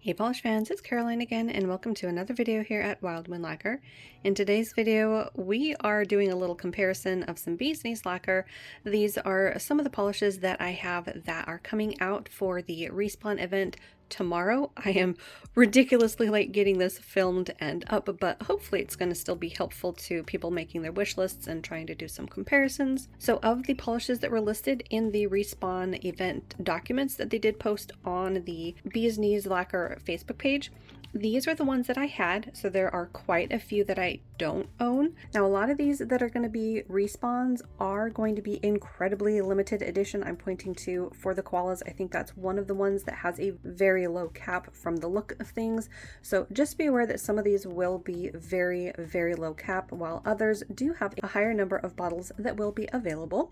Hey polish fans, it's Caroline again and welcome to another video here at Wild Wind Lacquer. In today's video we are doing a little comparison of some bee's knees lacquer. These are some of the polishes that I have that are coming out for the Respawn event tomorrow. I am ridiculously late getting this filmed and up, but hopefully it's going to still be helpful to people making their wish lists and trying to do some comparisons. So of the polishes that were listed in the Respawn event documents that they did post on the Bee's Knees Lacquer Facebook page, these are the ones that I had, so there are quite a few that I don't own. Now a lot of these that are going to be respawns are going to be incredibly limited edition. I'm pointing to for the Koalas. I think that's one of the ones that has a very low cap from the look of things. So just be aware that some of these will be very, very low cap, while others do have a higher number of bottles that will be available.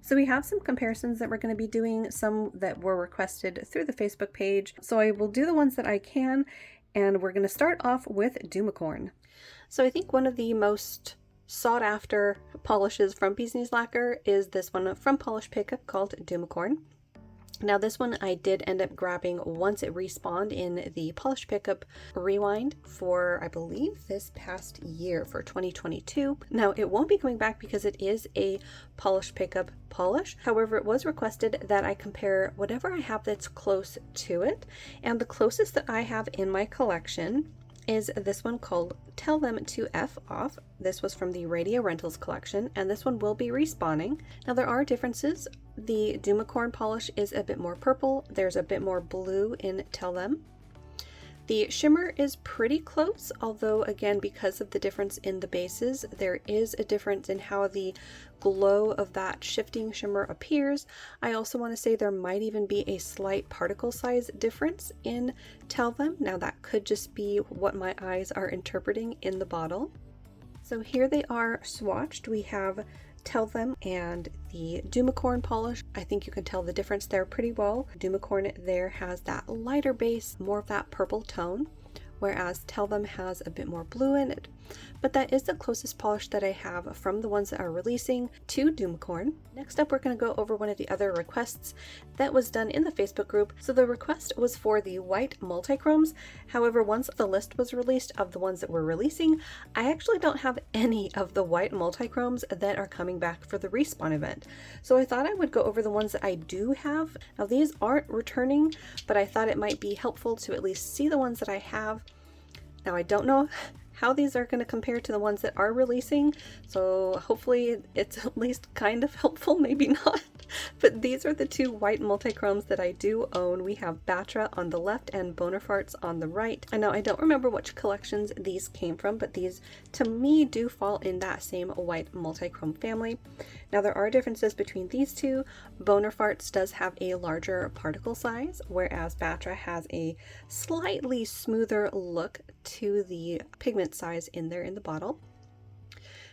So we have some comparisons that we're going to be doing, some that were requested through the Facebook page. So I will do the ones that I can, and we're going to start off with Dumacorn. So I think one of the most sought after polishes from Bee's Knees Lacquer is this one from Polish Pickup called Dumacorn. Now this one I did end up grabbing once it respawned in the Polish Pickup Rewind for, I believe, this past year for 2022. Now it won't be coming back because it is a Polish Pickup polish. However, it was requested that I compare whatever I have that's close to it. And the closest that I have in my collection is this one called Tell Them to F Off. This was from the Radio Rentals collection, and this one will be respawning. Now there are differences. The Dumacorn polish is a bit more purple. There's a bit more blue in Tell Them. The shimmer is pretty close, although again, because of the difference in the bases, there is a difference in how the glow of that shifting shimmer appears. I also want to say there might even be a slight particle size difference in Tell Them. Now that could just be what my eyes are interpreting in the bottle. So here they are swatched. We have Tell Them and the Dumacorn polish. I think you can tell the difference there pretty well. Dumacorn there has that lighter base, more of that purple tone, whereas Tell Them has a bit more blue in it. But that is the closest polish that I have from the ones that are releasing to Dumacorn. Next up, we're going to go over one of the other requests that was done in the Facebook group. So the request was for the white multichromes. However, once the list was released of the ones that we're releasing, I actually don't have any of the white multichromes that are coming back for the Respawn event. So I thought I would go over the ones that I do have. Now these aren't returning, but I thought it might be helpful to at least see the ones that I have. Now I don't know how these are going to compare to the ones that are releasing, so hopefully it's at least kind of helpful, maybe not. But these are the two white multichromes that I do own. We have Batra on the left and Bonafartes on the right. I know I don't remember which collections these came from, but these to me do fall in that same white multichrome family. Now there are differences between these two. Bonafartes does have a larger particle size, whereas Batra has a slightly smoother look to the pigment size in there in the bottle.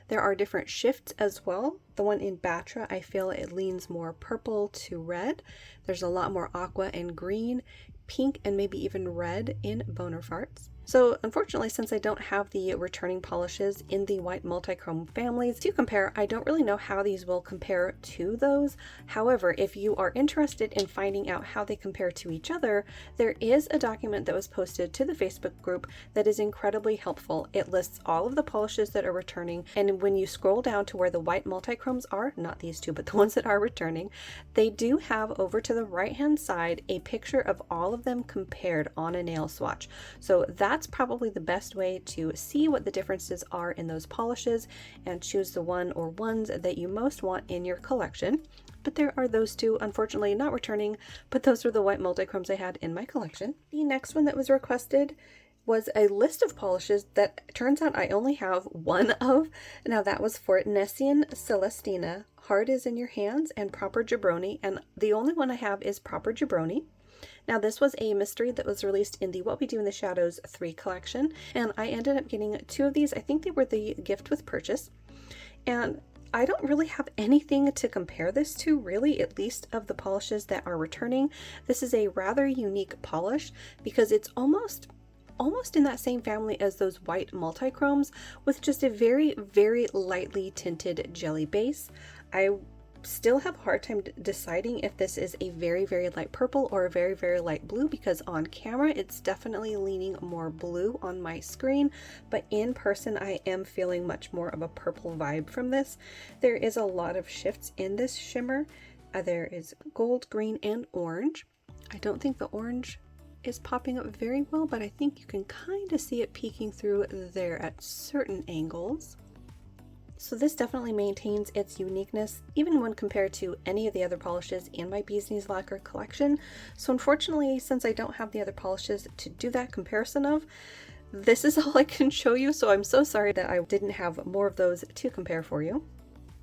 There are different shifts as well. The one in Batra, I feel it leans more purple to red. There's a lot more aqua and green, pink, and maybe even red in Bonafartes. So unfortunately, since I don't have the returning polishes in the white multichrome families to compare, I don't really know how these will compare to those. However, if you are interested in finding out how they compare to each other, there is a document that was posted to the Facebook group that is incredibly helpful. It lists all of the polishes that are returning, and when you scroll down to where the white multichromes are, not these two, but the ones that are returning, they do have over to the right hand side a picture of all of them compared on a nail swatch. So that's probably the best way to see what the differences are in those polishes and choose the one or ones that you most want in your collection. But there are those two, unfortunately not returning, but those are the white multichromes I had in my collection. The next one that was requested was a list of polishes that turns out I only have one of. Now that was for Nessian Celestina, Hard Is in Your Hands, and Proper Jabroni, and the only one I have is Proper Jabroni. Now this was a mystery that was released in the What We Do in the Shadows 3 collection, and I ended up getting two of these. I think they were the gift with purchase, and I don't really have anything to compare this to, really, at least of the polishes that are returning. This is a rather unique polish because it's almost in that same family as those white multichromes with just a very, very lightly tinted jelly base. I still have a hard time deciding if this is a very, very light purple or a very, very light blue, because on camera it's definitely leaning more blue on my screen, but in person I am feeling much more of a purple vibe from this. There is a lot of shifts in this shimmer. There is gold, green, and orange. I don't think the orange is popping up very well, but I think you can kind of see it peeking through there at certain angles. So this definitely maintains its uniqueness even when compared to any of the other polishes in my Bee's Knees Lacquer collection. So unfortunately, since I don't have the other polishes to do that comparison of, this is all I can show you, so I'm so sorry that I didn't have more of those to compare for you.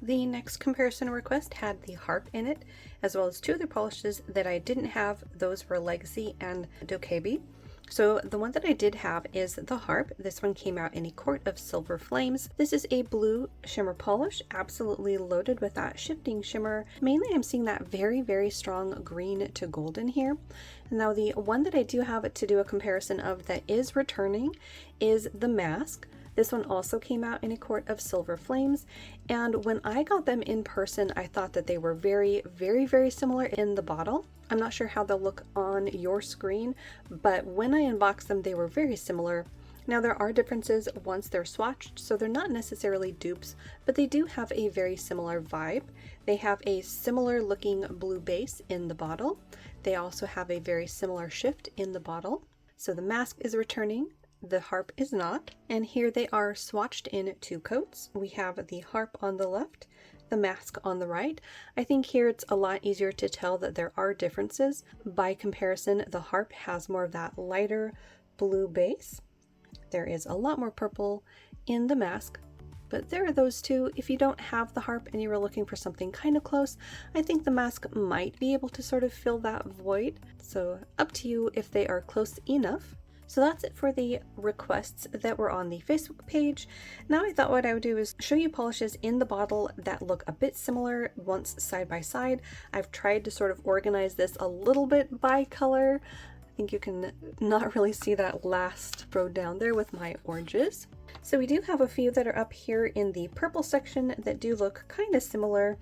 The next comparison request had the Harp in it, as well as two other polishes that I didn't have. Those were Legacy and Dokebi. So the one that I did have is the Harp. This one came out in a quart of silver flames. This is a blue shimmer polish, absolutely loaded with that shifting shimmer. Mainly I'm seeing that very, very strong green to gold in here. Now the one that I do have to do a comparison of that is returning is the Mask. This one also came out in a quart of silver flames, and when I got them in person, I thought that they were very, very, very similar in the bottle. I'm not sure how they'll look on your screen, but when I unboxed them, they were very similar. Now there are differences once they're swatched, so they're not necessarily dupes, but they do have a very similar vibe. They have a similar looking blue base in the bottle. They also have a very similar shift in the bottle. So the Mask is returning. The Harp is not, and here they are swatched in two coats. We have the Harp on the left, the Mask on the right. I think here it's a lot easier to tell that there are differences. By comparison, the Harp has more of that lighter blue base. There is a lot more purple in the Mask, but there are those two. If you don't have the Harp and you were looking for something kind of close, I think the Mask might be able to sort of fill that void. So up to you if they are close enough. So that's it for the requests that were on the Facebook page. Now I thought what I would do is show you polishes in the bottle that look a bit similar once side by side. I've tried to sort of organize this a little bit by color. I think you can not really see that last row down there with my oranges. So we do have a few that are up here in the purple section that do look kind of similar.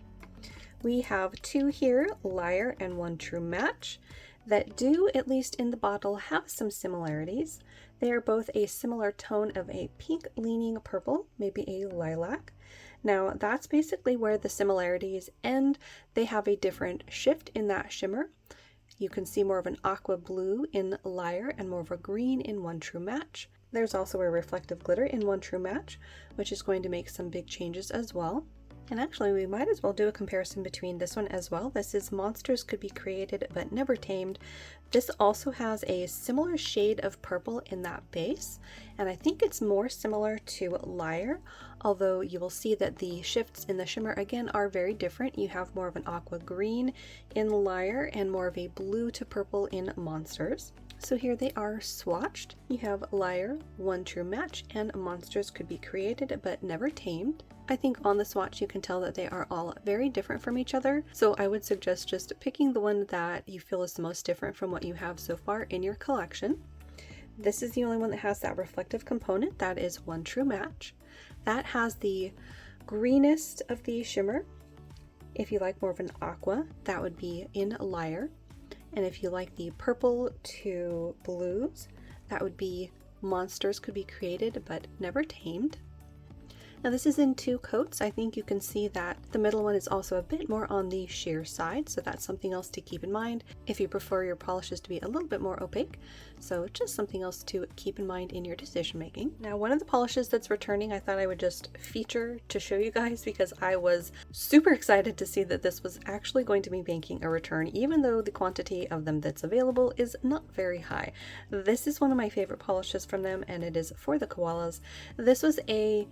We have two here, Liar and One True Match, that do, at least in the bottle, have some similarities. They are both a similar tone of a pink leaning purple, maybe a lilac. Now that's basically where the similarities end. They have a different shift in that shimmer. You can see more of an aqua blue in Liar and more of a green in One True Match. There's also a reflective glitter in One True Match, which is going to make some big changes as well. And actually, we might as well do a comparison between this one as well. This is Monsters Could Be Created But Never Tamed. This also has a similar shade of purple in that base, and I think it's more similar to Liar, although you will see that the shifts in the shimmer again are very different. You have more of an aqua green in Liar and more of a blue to purple in Monsters. So here they are swatched. You have Liar, One True Match, and Monsters Could Be Created But Never Tamed. I think on the swatch you can tell that they are all very different from each other, so I would suggest just picking the one that you feel is the most different from what you have so far in your collection. This is the only one that has that reflective component. That is One True Match. That has the greenest of the shimmer. If you like more of an aqua, that would be in Liar. And if you like the purple to blues, that would be Monsters Could Be Created But Never Tamed. Now this is in two coats. I think you can see that the middle one is also a bit more on the sheer side, so that's something else to keep in mind if you prefer your polishes to be a little bit more opaque. So just something else to keep in mind in your decision making. Now one of the polishes that's returning I thought I would just feature to show you guys because I was super excited to see that this was actually going to be making a return, even though the quantity of them that's available is not very high. This is one of my favorite polishes from them, and it is for the Koalas. This was a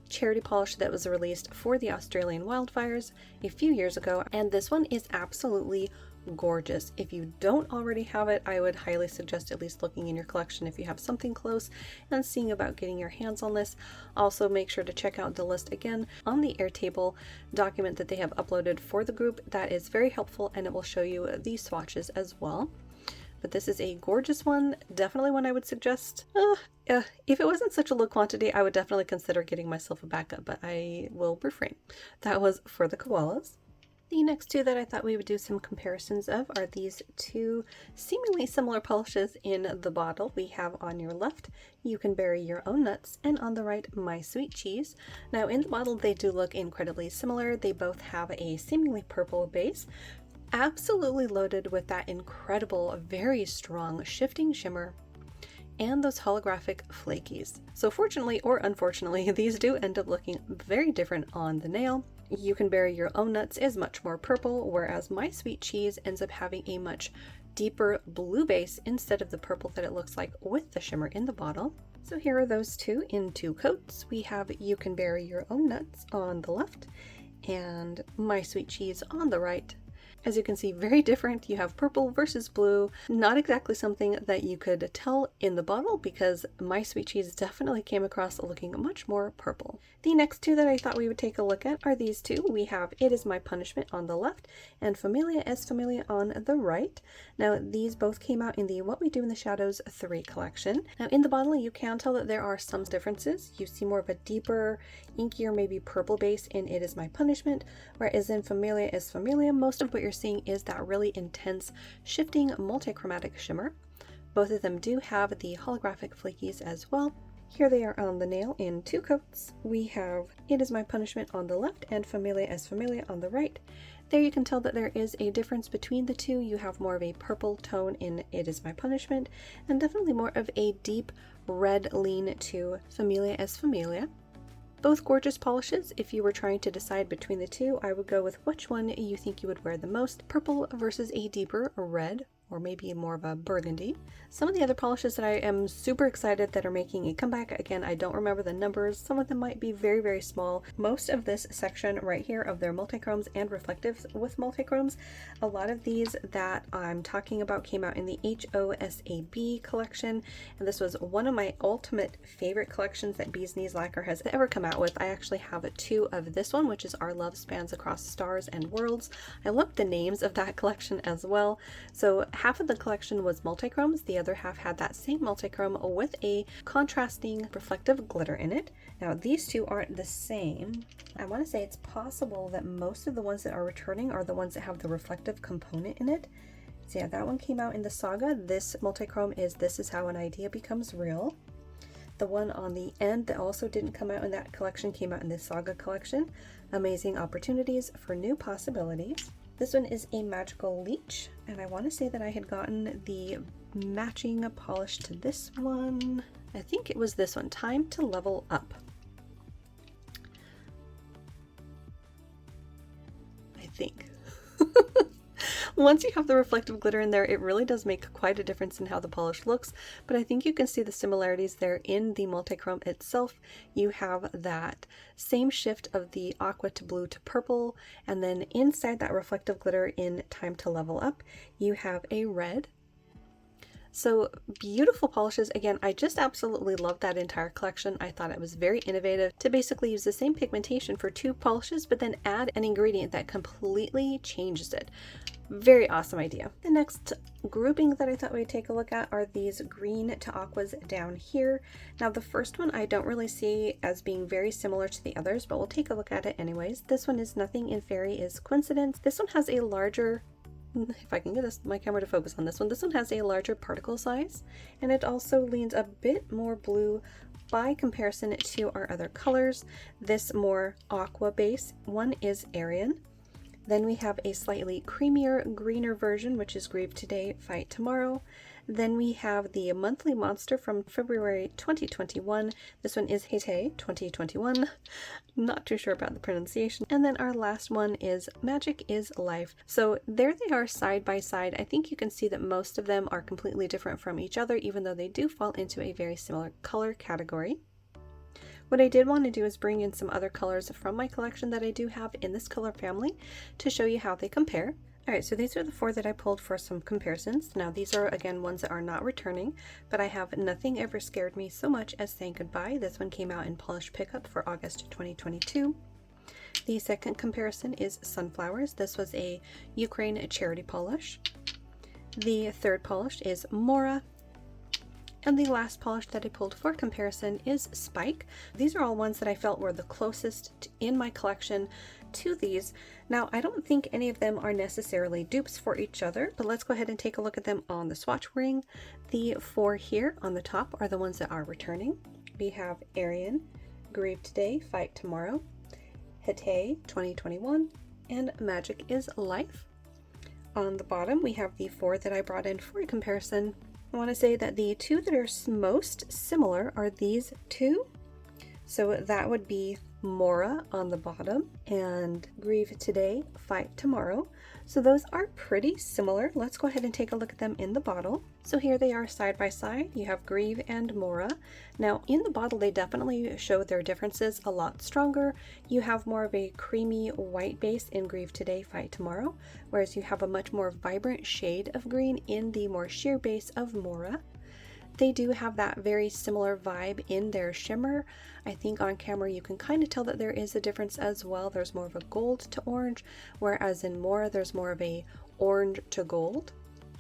charity polish that was released for the Australian wildfires a few years ago, and this one is absolutely gorgeous. If you don't already have it, I would highly suggest at least looking in your collection if you have something close and seeing about getting your hands on this. Also make sure to check out the list again on the Airtable document that they have uploaded for the group. That is very helpful, and it will show you the swatches as well. But this is a gorgeous one, definitely one I would suggest. If it wasn't such a low quantity, I would definitely consider getting myself a backup, but I will refrain. That was for the Koalas. The next two that I thought we would do some comparisons of are these two seemingly similar polishes in the bottle. We have on your left, You Can Bury Your Own Nuts, and on the right, My Sweet Cheese. Now in the bottle they do look incredibly similar. They both have a seemingly purple base, absolutely loaded with that incredible, very strong shifting shimmer and those holographic flakies. So fortunately or unfortunately, these do end up looking very different on the nail. You Can Bury Your Own Nuts is much more purple, whereas My Sweet Cheese ends up having a much deeper blue base instead of the purple that it looks like with the shimmer in the bottle. So here are those two in two coats. We have You Can Bury Your Own Nuts on the left and My Sweet Cheese on the right. As you can see, very different. You have purple versus blue. Not exactly something that you could tell in the bottle because My Sweet Cheese definitely came across looking much more purple. The next two that I thought we would take a look at are these two. We have It Is My Punishment on the left and Familia es Familia on the right. Now these both came out in the What We Do in the Shadows 3 collection. Now in the bottle you can tell that there are some differences. You see more of a deeper, inkier, maybe purple base in It Is My Punishment, whereas in Familia es Familia, most of what you're seeing is that really intense shifting multichromatic shimmer. Both of them do have the holographic flakies as well. Here they are on the nail in two coats. We have It Is My Punishment on the left and Familia es Familia on the right. There you can tell that there is a difference between the two. You have more of a purple tone in It Is My Punishment and definitely more of a deep red lean to Familia es Familia. Both gorgeous polishes. If you were trying to decide between the two, I would go with which one you think you would wear the most, purple versus a deeper red, or maybe more of a burgundy. Some of the other polishes that I am super excited that are making a comeback, again, I don't remember the numbers, some of them might be very, very small. Most of this section right here of their multichromes and reflectives with multichromes, a lot of these that I'm talking about came out in the HOSAB collection, and this was one of my ultimate favorite collections that Bee's Knees Lacquer has ever come out with. I actually have two of this one, which is Our Love Spans Across Stars and Worlds. I love the names of that collection as well. So half of the collection was multichromes, the other half had that same multichrome with a contrasting reflective glitter in it. Now these two aren't the same. I want to say it's possible that most of the ones that are returning are the ones that have the reflective component in it. So yeah, that one came out in the Saga. This multichrome is This Is How an Idea Becomes Real. The one on the end that also didn't come out in that collection came out in the Saga collection. Amazing Opportunities for New Possibilities. This one is a Magical Leech, and I want to say that I had gotten the matching polish to this one. I think it was this one, Time to Level Up. I think. Once you have the reflective glitter in there, it really does make quite a difference in how the polish looks, but I think you can see the similarities there in the multichrome itself. You have that same shift of the aqua to blue to purple, and then inside that reflective glitter in Time to Level Up, you have a red. So beautiful polishes. Again, I just absolutely love that entire collection. I thought it was very innovative to basically use the same pigmentation for two polishes, but then add an ingredient that completely changes it. Very awesome idea. The next grouping that I thought we'd take a look at are these green to aquas down here. Now the first one I don't really see as being very similar to the others, but we'll take a look at it anyways. This one is Nothing in Fairy is Coincidence. This one has a larger, if I can get my camera to focus on this one has a larger particle size, and it also leans a bit more blue by comparison to our other colors. This more aqua base one is Aurelian. Then we have a slightly creamier, greener version, which is Grieve Today, Fight Tomorrow. Then we have the Monthly Monster from February 2021. This one is Hete 2021. Not too sure about the pronunciation. And then our last one is Magic is Life. So there they are side by side. I think you can see that most of them are completely different from each other, even though they do fall into a very similar color category. What I did want to do is bring in some other colors from my collection that I do have in this color family to show you how they compare. Alright, so these are the four that I pulled for some comparisons. Now these are again ones that are not returning, but I have Nothing Ever Scared Me So Much as Saying Goodbye. This one came out in Polish Pickup for August 2022. The second comparison is Sunflowers. This was a Ukraine charity polish. The third polish is Mora. And the last polish that I pulled for comparison is Spike. These are all ones that I felt were the closest in my collection to these. Now, I don't think any of them are necessarily dupes for each other, but let's go ahead and take a look at them on the swatch ring. The 4 here on the top are the ones that are returning. We have Aurelian, Grieve Today, Fight Tomorrow, Hete 2021, and Magic is Life. On the bottom, we have the 4 that I brought in for a comparison. I want to say that the 2 that are most similar are these 2. So that would be Mora on the bottom and Grieve Today, Fight Tomorrow. So those are pretty similar. Let's go ahead and take a look at them in the bottle. So here they are side by side. You have Grieve and Mora. Now in the bottle they definitely show their differences a lot stronger. You have more of a creamy white base in Grieve Today, Fight Tomorrow, whereas you have a much more vibrant shade of green in the more sheer base of Mora. They do have that very similar vibe in their shimmer. I think on camera you can kind of tell that there is a difference as well. There's more of a gold to orange, whereas in Mora there's more of a orange to gold.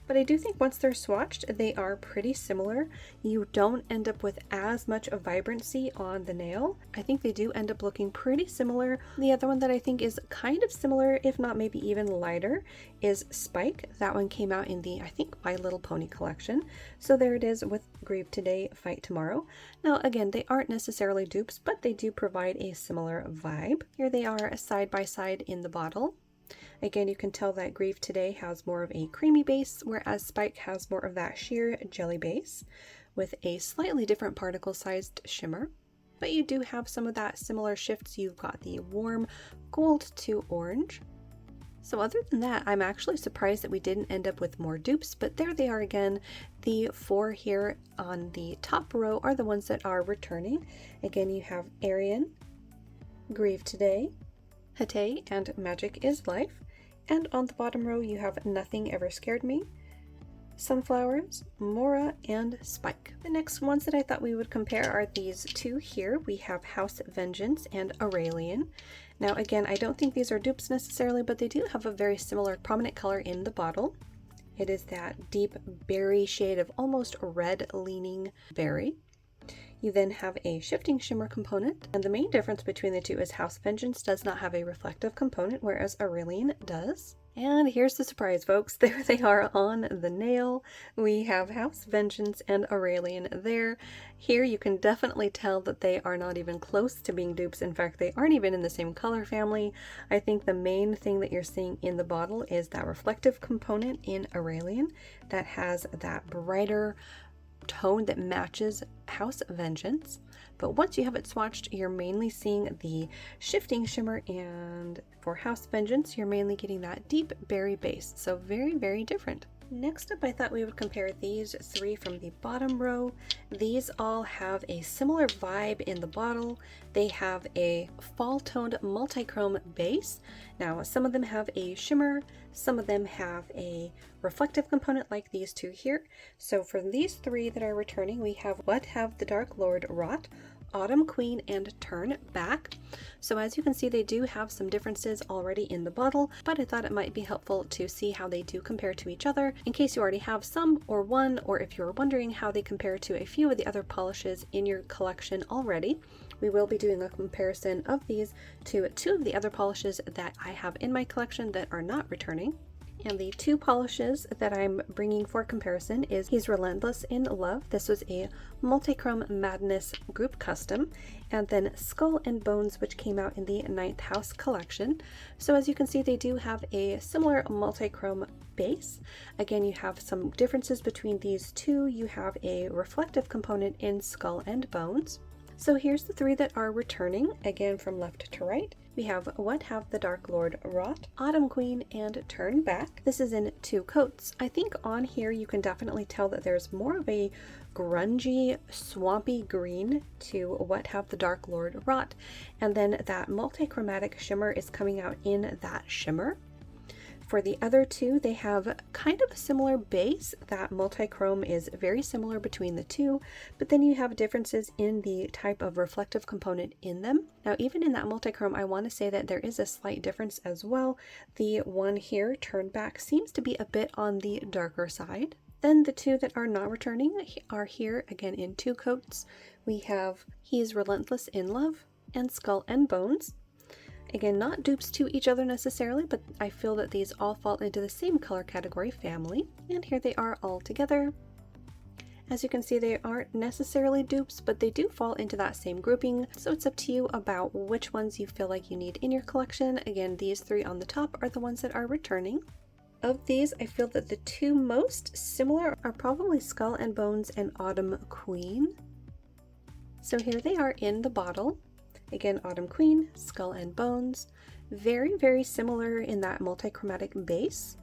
But I do think once they're swatched, they are pretty similar. You don't end up with as much of vibrancy on the nail. I think they do end up looking pretty similar. The other one that I think is kind of similar, if not maybe even lighter, is Spike. That one came out in the, I think, My Little Pony collection. So there it is with Grieve Today, Fight Tomorrow. Now again, they aren't necessarily dupes, but they do provide a similar vibe. Here they are side by side in the bottle. Again, you can tell that Grieve Today has more of a creamy base, whereas Spike has more of that sheer jelly base with a slightly different particle sized shimmer. But you do have some of that similar shifts. You've got the warm gold to orange. So other than that, I'm actually surprised that we didn't end up with more dupes, but there they are again. The 4 here on the top row are the ones that are returning. Again, you have Aurelian, Grieve Today, Hete, and Magic is Life. And on the bottom row you have Nothing Ever Scared Me, Sunflowers, Mora, and Spike. The next ones that I thought we would compare are these 2 here. We have House Vengeance and Aurelian. Now again, I don't think these are dupes necessarily, but they do have a very similar prominent color in the bottle. It is that deep berry shade of almost red leaning berry. You then have a shifting shimmer component, and the main difference between the 2 is House Vengeance does not have a reflective component, whereas Aurelian does. And here's the surprise, folks. There they are on the nail. We have House Vengeance and Aurelian there. Here you can definitely tell that they are not even close to being dupes. In fact, they aren't even in the same color family. I think the main thing that you're seeing in the bottle is that reflective component in Aurelian that has that brighter tone that matches House Vengeance. But once you have it swatched, you're mainly seeing the shifting shimmer, and for House Vengeance you're mainly getting that deep berry base. So very, very different. Next up, I thought we would compare these 3 from the bottom row. These all have a similar vibe in the bottle. They have a fall toned multichrome base. Now some of them have a shimmer, some of them have a reflective component like these 2 here. So for these 3 that are returning, we have What Have the Dark Lord Wrought, Autumn Queen, and Turn Back. So as you can see, they do have some differences already in the bottle, but I thought it might be helpful to see how they do compare to each other in case you already have some or one, or if you're wondering how they compare to a few of the other polishes in your collection already. We will be doing a comparison of these to 2 of the other polishes that I have in my collection that are not returning. And the 2 polishes that I'm bringing for comparison is He's Relentless in Love. This was a multichrome madness group custom, and then Skull and Bones, which came out in the 9th House collection. So as you can see, they do have a similar multichrome base. Again, you have some differences between these 2. You have a reflective component in Skull and Bones. So here's the 3 that are returning, again from left to right. We have What Have the Dark Lord Wrought, Autumn Queen, and Turn Back. This is in 2 coats. I think on here you can definitely tell that there's more of a grungy, swampy green to What Have the Dark Lord Wrought, and then that multichromatic shimmer is coming out in that shimmer. For the other 2, they have kind of a similar base. That multichrome is very similar between the 2, but then you have differences in the type of reflective component in them. Now, even in that multichrome, I want to say that there is a slight difference as well. The one here, Turn Back, seems to be a bit on the darker side. Then the 2 that are not returning are here again in 2 coats. We have He's Relentless in Love and Skull and Bones. Again, not dupes to each other necessarily, but I feel that these all fall into the same color category family. And here they are all together. As you can see, they aren't necessarily dupes, but they do fall into that same grouping, so it's up to you about which ones you feel like you need in your collection. Again, these three on the top are the ones that are returning. Of these, I feel that the two most similar are probably Skull and Bones and Autumn Queen. So here they are in the bottle. Again, Autumn Queen, Skull and Bones. Very, very similar in that multichromatic base.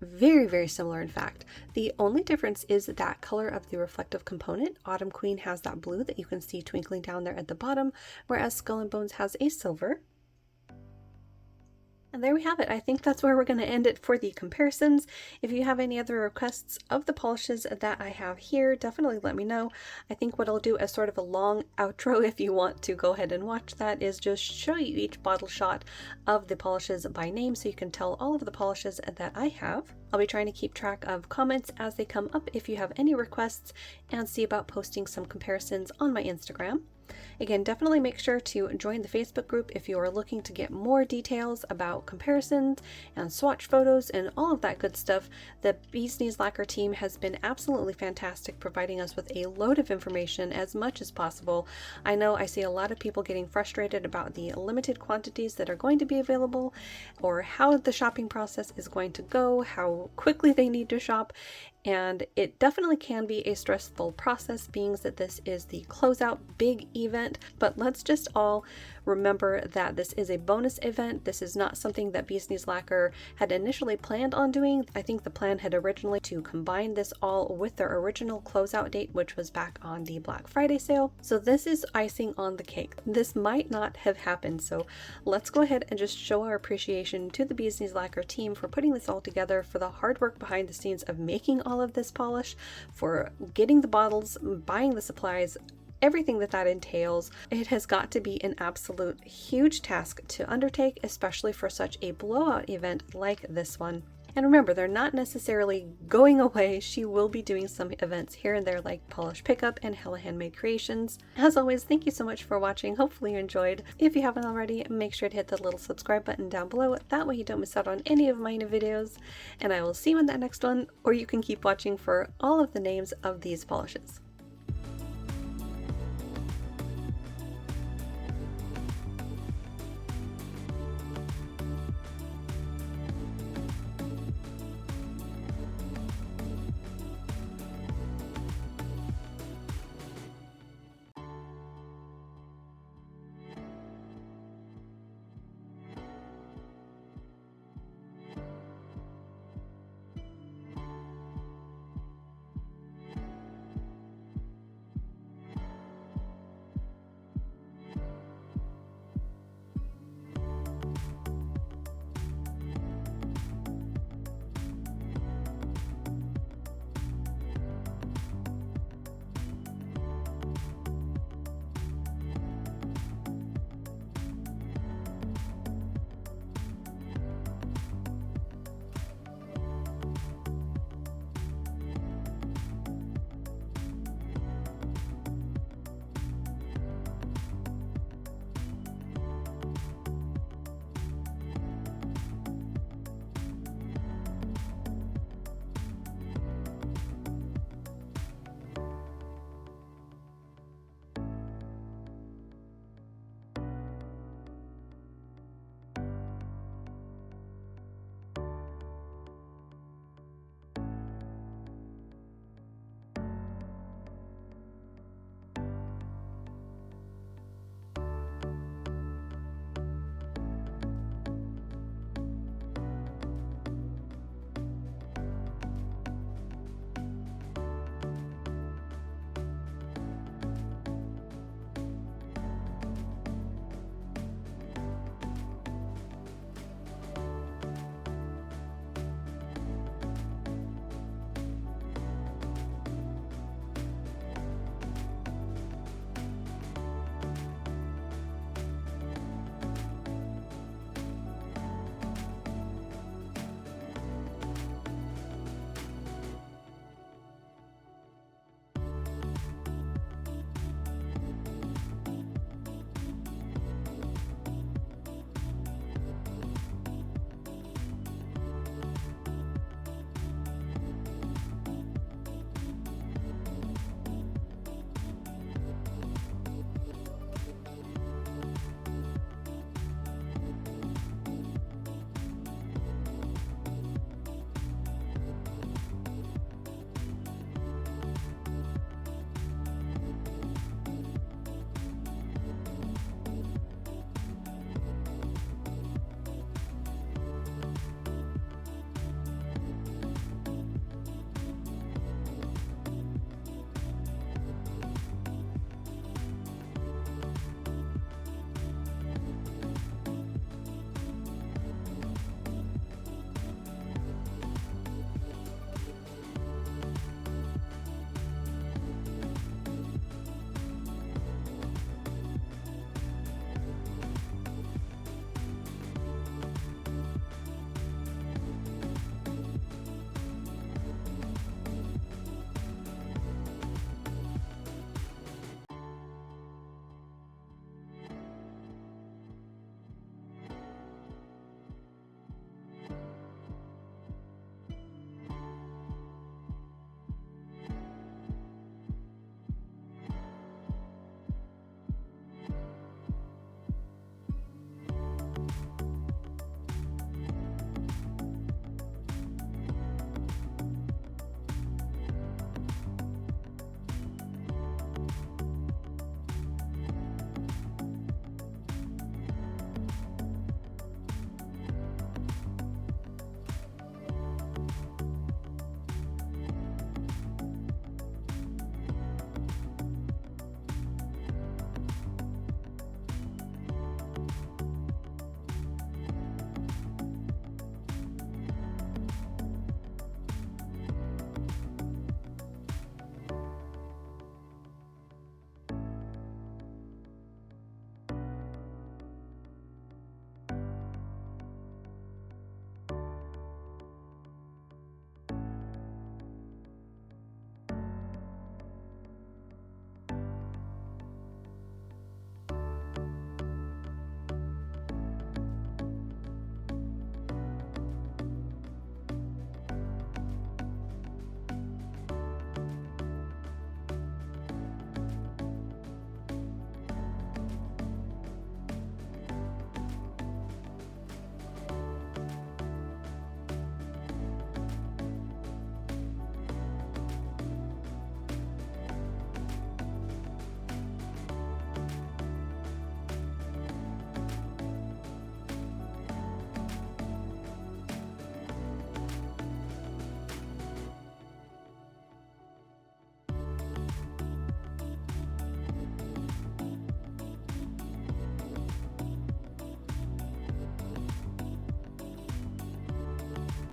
Very, very similar in fact. The only difference is that color of the reflective component. Autumn Queen has that blue that you can see twinkling down there at the bottom, whereas Skull and Bones has a silver. And there we have it. I think that's where we're going to end it for the comparisons. If you have any other requests of the polishes that I have here, definitely let me know. I think what I'll do as sort of a long outro, if you want to go ahead and watch that, is just show you each bottle shot of the polishes by name so you can tell all of the polishes that I have. I'll be trying to keep track of comments as they come up if you have any requests, and see about posting some comparisons on my Instagram. Again, definitely make sure to join the Facebook group if you are looking to get more details about comparisons and swatch photos and all of that good stuff. The Bee's Knees Lacquer team has been absolutely fantastic, providing us with a load of information as much as possible. I know I see a lot of people getting frustrated about the limited quantities that are going to be available, or how the shopping process is going to go, how quickly they need to shop. And it definitely can be a stressful process, being that this is the closeout big event, but let's just all remember that this is a bonus event. This is not something that Bee's Knees Lacquer had initially planned on doing. I think the plan had originally to combine this all with their original closeout date, which was back on the Black Friday sale. So this is icing on the cake. This might not have happened. So let's go ahead and just show our appreciation to the Bee's Knees Lacquer team for putting this all together, for the hard work behind the scenes of making all of this polish, for getting the bottles, buying the supplies, everything that entails. It has got to be an absolute huge task to undertake, especially for such a blowout event like this one. And remember, they're not necessarily going away. She will be doing some events here and there like Polish Pickup and Hella Handmade Creations. As always, thank you so much for watching. Hopefully you enjoyed. If you haven't already, make sure to hit the little subscribe button down below. That way you don't miss out on any of my new videos. And I will see you in that next one, or you can keep watching for all of the names of these polishes.